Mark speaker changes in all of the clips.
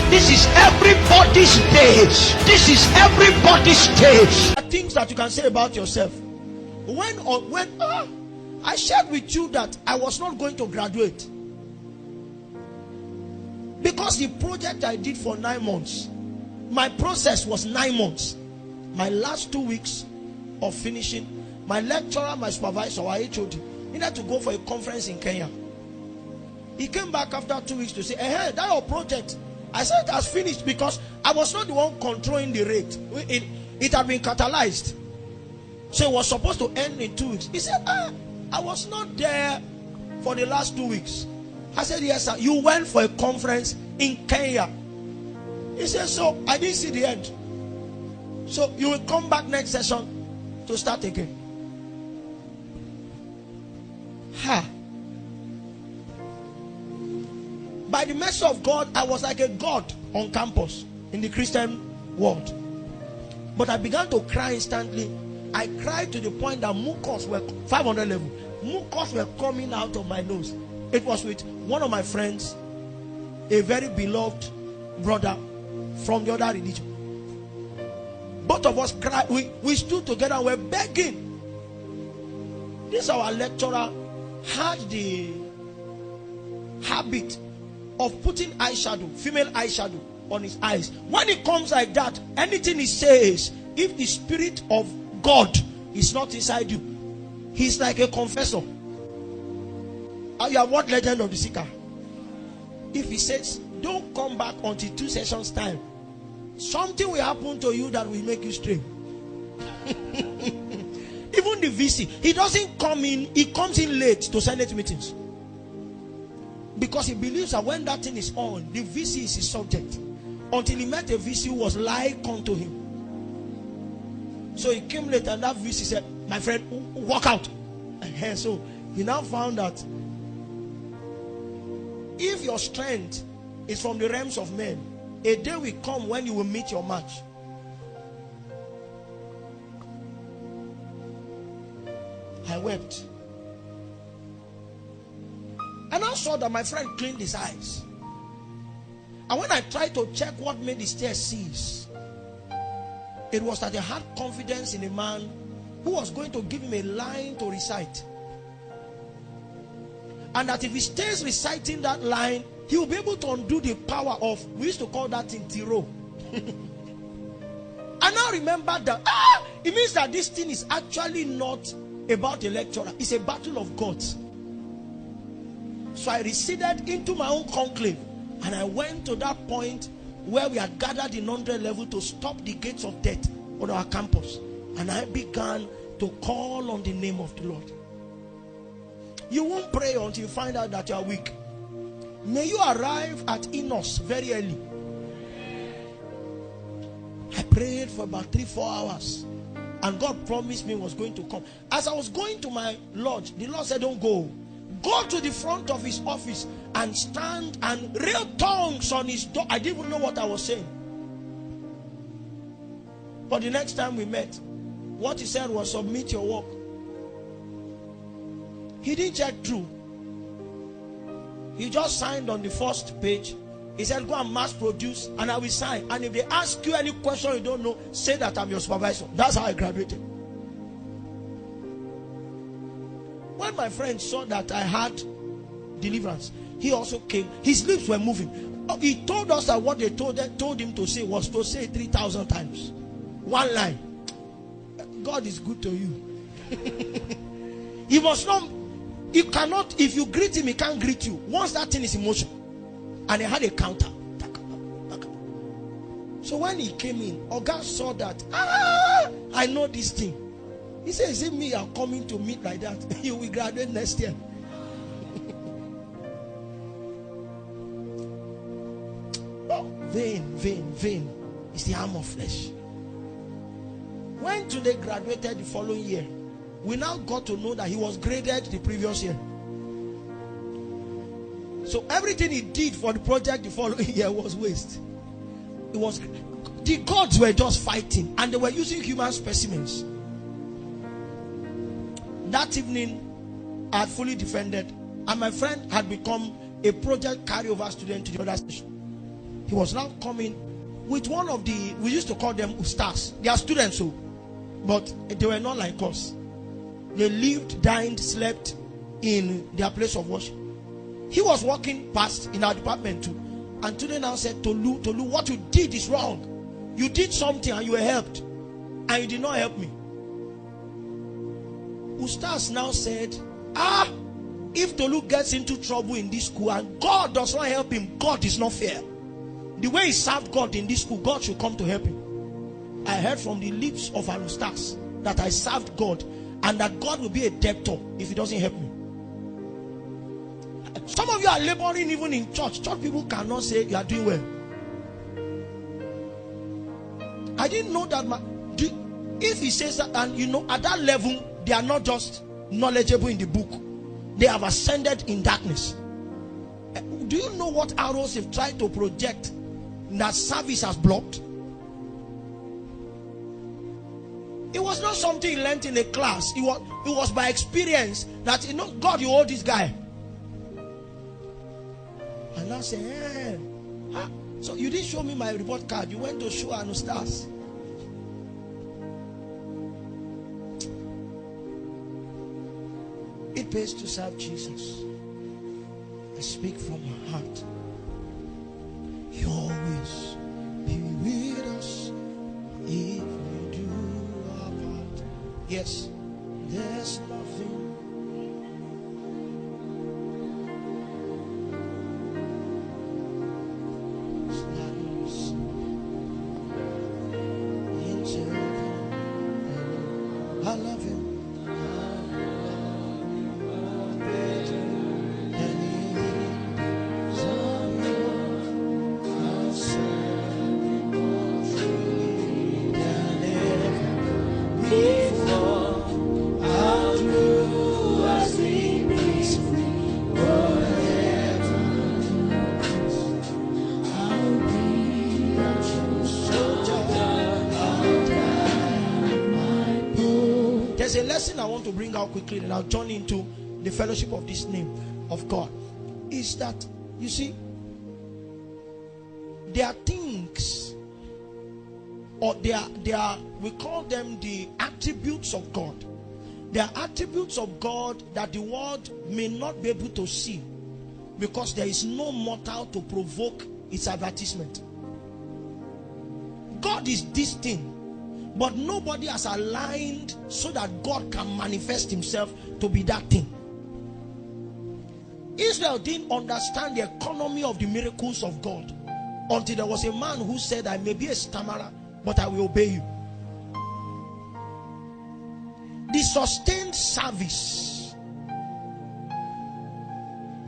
Speaker 1: This is everybody's day. This is everybody's day. Things that you can say about yourself. When I shared with you that I was not going to graduate because the project I did for 9 months, my process was 9 months. My last 2 weeks of finishing, my lecturer, my supervisor, our HOD, needed to go for a conference in Kenya. He came back after 2 weeks to say, hey, that your project. I said it has finished because I was not the one controlling the rate. It had been catalyzed. So it was supposed to end in 2 weeks. He said, I was not there for the last 2 weeks. I said, yes, sir. You went for a conference in Kenya. He said, so I didn't see the end. So you will come back next session to start again. By the mercy of God, I was like a god on campus in the Christian world. But I began to cry instantly. I cried to the point that mucus were 500 level. Mucus were coming out of my nose. It was with one of my friends, a very beloved brother from the other religion. Both of us cried. We stood together and were begging. This our lecturer had the habit of putting eyeshadow, female eyeshadow, on his eyes. When it comes like that, anything he says, if the Spirit of God is not inside you, he's like a confessor. You have what legend of the seeker? If he says, don't come back until 2 sessions time, something will happen to you that will make you stray. Even the VC, he doesn't come in, he comes in late to Senate meetings. Because he believes that when that thing is on, the VC is his subject. Until he met a VC who was like unto him. So he came late and that VC said, my friend, walk out. And so he now found that if your strength is from the realms of men, a day will come when you will meet your match. I wept. And I saw that my friend cleaned his eyes. And when I tried to check what made his tears cease, it was that he had confidence in a man who was going to give him a line to recite. And that if he stays reciting that line, he will be able to undo the power of, we used to call that in Tiro. I now remember that, it means that this thing is actually not about a lecturer. It's a battle of gods. So I receded into my own conclave. And I went to that point where we had gathered in 100 level to stop the gates of death on our campus. And I began to call on the name of the Lord. You won't pray until you find out that you are weak. May you arrive at Enos very early. I prayed for about 3-4 hours. And God promised me was going to come. As I was going to my lodge, the Lord said, don't go. Go to the front of his office and stand and real tongues on his door. I didn't even know what I was saying. But the next time we met, what he said was, submit your work. He didn't check through. He just signed on the first page. He said, go and mass produce and I will sign. And if they ask you any question you don't know, say that I'm your supervisor. That's how I graduated. When my friend saw that I had deliverance, he also came. His lips were moving. He told us that what they told him to say was to say 3,000 times. One line. God is good to you. He must not, he cannot, if you greet him, he can't greet you. Once that thing is in motion. And he had a counter. So when he came in, Oga saw that, I know this thing. He said, is it me I'm coming to meet like that? You will graduate next year. Vain is the arm of flesh. When today graduated the following year, we now got to know that he was graded the previous year. So everything he did for the project the following year was waste. It was, the gods were just fighting and they were using human specimens. That evening, I had fully defended, and my friend had become a project carryover student to the other station. He was now coming with one of the, we used to call them ustars. They are students, so, but they were not like us. They lived, dined, slept in their place of worship. He was walking past in our department too. And today now said, Tolu, what you did is wrong. You did something and you were helped. And you did not help me. Ustaz now said, if Tolu gets into trouble in this school and God does not help him, God is not fair. The way he served God in this school, God should come to help him. I heard from the lips of an Ustaz that I served God and that God will be a debtor if he doesn't help me. Some of you are laboring even in church. Church people cannot say you are doing well. I didn't know that. If he says that, and you know, at that level, they are not just knowledgeable in the book, they have ascended in darkness. Do you know what arrows have tried to project that service has blocked? It was not something he learned in a class. It was by experience that, you know, God, you hold this guy. And I said, hey, so you didn't show me my report card. You went to show an stars. It pays to serve Jesus. I speak from my heart. He always be with us if we do our part. Yes, there's nothing. I love him. There's a lesson I want to bring out quickly, and I'll join into the fellowship of this name of God. Is that, you see, there are things, or they are, we call them the attributes of God. There are attributes of God that the world may not be able to see because there is no mortal to provoke its advertisement. God is this thing, but nobody has aligned so that God can manifest himself to be that thing. Israel didn't understand the economy of the miracles of God until there was a man who said, I may be a stammerer, but I will obey you. The sustained service,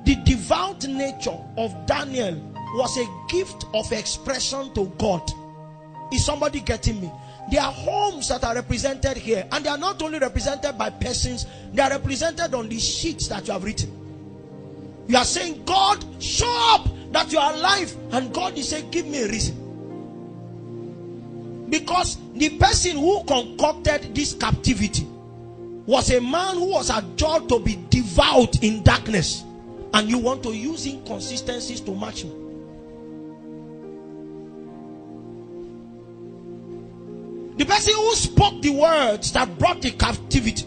Speaker 1: the devout nature of Daniel was a gift of expression to God. Is somebody getting me? There are homes that are represented here, and they are not only represented by persons, they are represented on the sheets that you have written. You are saying, God, show up that you are alive, and God is saying, give me a reason. Because the person who concocted this captivity was a man who was adjudged to be devout in darkness, and you want to use inconsistencies to match him. The person who spoke the words that brought the captivity,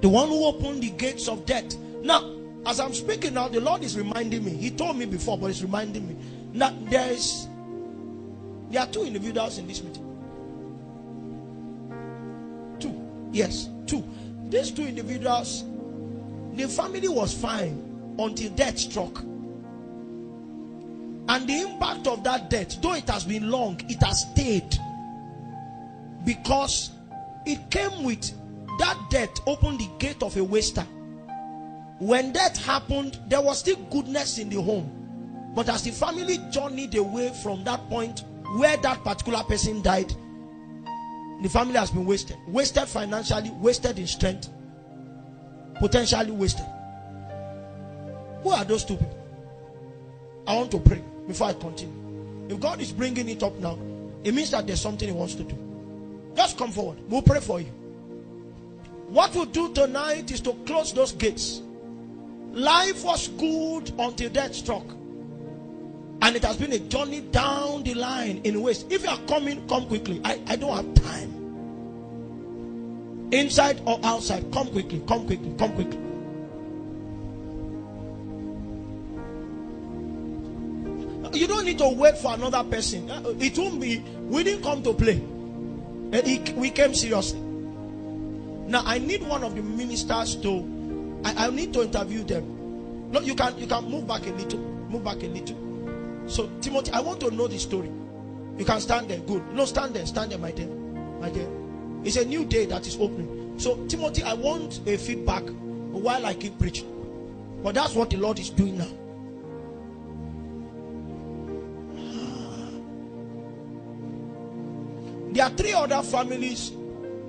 Speaker 1: the one who opened the gates of death. Now, as I'm speaking now, the Lord is reminding me. He told me before, but he's reminding me. Now, there are two individuals in this meeting. Two. Yes, two. These two individuals, the family was fine until death struck. And the impact of that death, though it has been long, it has stayed. Because it came with that death opened the gate of a waster. When that happened, there was still goodness in the home. But as the family journeyed away from that point where that particular person died, the family has been wasted. Wasted financially, wasted in strength, potentially wasted. Who are those two people? I want to pray before I continue. If God is bringing it up now, it means that there's something he wants to do. Just come forward. We'll pray for you. What we'll do tonight is to close those gates. Life was good until death struck. And it has been a journey down the line in ways. If you are coming, come quickly. I don't have time. Inside or outside, come quickly, come quickly, come quickly. You don't need to wait for another person. It won't be, we didn't come to play. We came seriously. Now I need one of the ministers to, I need to interview them. No, you can move back a little. Move back a little. So Timothy, I want to know the story. You can stand there. Good. No, stand there, my dear. My dear. It's a new day that is opening. So Timothy, I want a feedback while I keep preaching. But that's what the Lord is doing now. There are 3 other families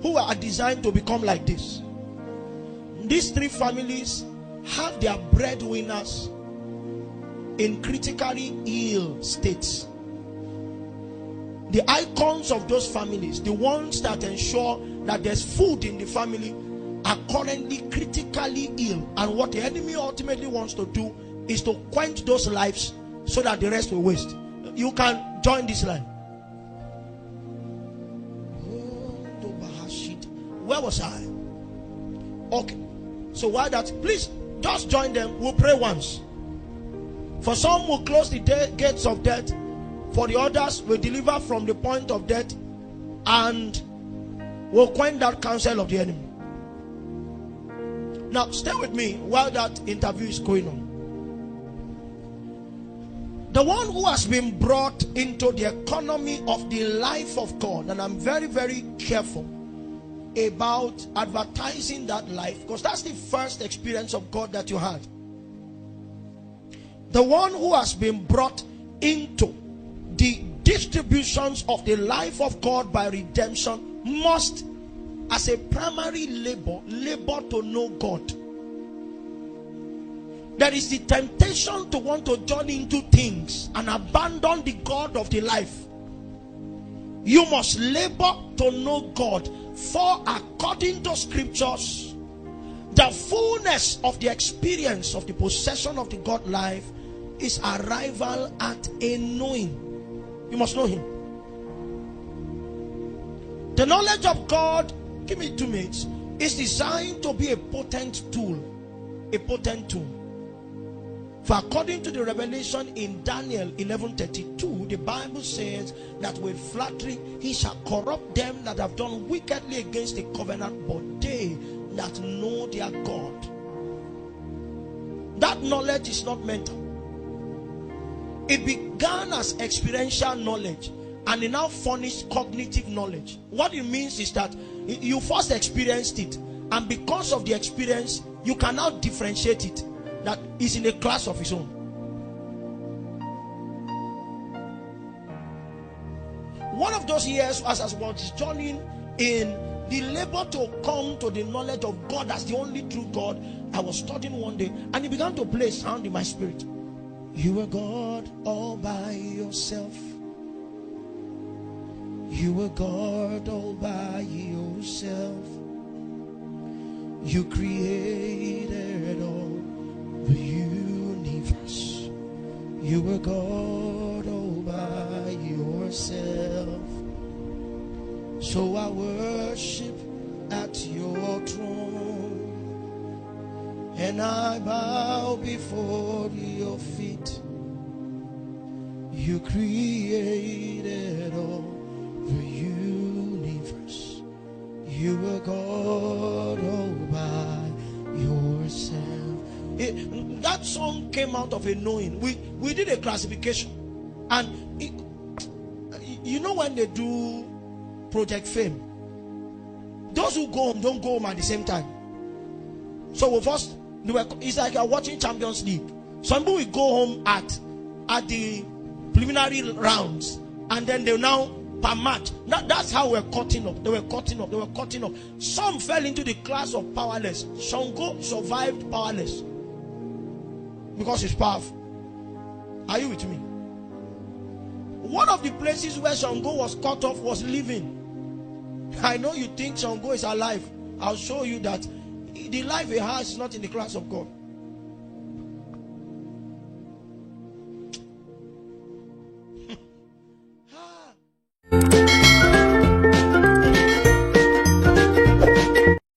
Speaker 1: who are designed to become like this. These 3 families have their breadwinners in critically ill states. The icons of those families, the ones that ensure that there's food in the family, are currently critically ill. And what the enemy ultimately wants to do is to quench those lives so that the rest will waste. You can join this line. Where was I? Okay. So while that, please just join them. We'll pray once. For some, we'll close the gates of death. For the others, we'll deliver from the point of death. And we'll quench that counsel of the enemy. Now, stay with me while that interview is going on. The one who has been brought into the economy of the life of God, and I'm very, very careful about advertising that life, because that's the first experience of God that you had. The one who has been brought into the distributions of the life of God by redemption must, as a primary labor to know God. There is the temptation to want to journey into things and abandon the God of the life. You must labor to know God. For according to scriptures, the fullness of the experience of the possession of the God life is arrival at a knowing. You must know Him. The knowledge of God, give me 2 minutes, is designed to be a potent tool. A potent tool. For according to the revelation in Daniel 11:32, the Bible says that with flattery he shall corrupt them that have done wickedly against the covenant, but they that know their God. That knowledge is not mental. It began as experiential knowledge, and it now furnished cognitive knowledge. What it means is that you first experienced it, and because of the experience, you can now differentiate it. That is in a class of its own. One of those years, as I was journeying in the labor to come to the knowledge of God as the only true God, I was studying one day, and He began to play a sound in my spirit. You are God all by yourself. You are God all by yourself. You created all the universe. You are God all by yourself. So I worship at your throne, and I bow before your feet. You created all the universe. You are God all by yourself. That song came out of a knowing. We did a classification, and you know when they do Project Fame, those who go home don't go home at the same time. So with us, it's like you're watching Champions League. Some people will go home at the preliminary rounds, and then they now per match. That's how we're cutting up. They were cutting up. Some fell into the class of powerless. Shango survived powerless because he's powerful. Are you with me? One of the places where Shango was cut off was living. I know you think Shango is alive. I'll show you that the life he has is not in the class of God.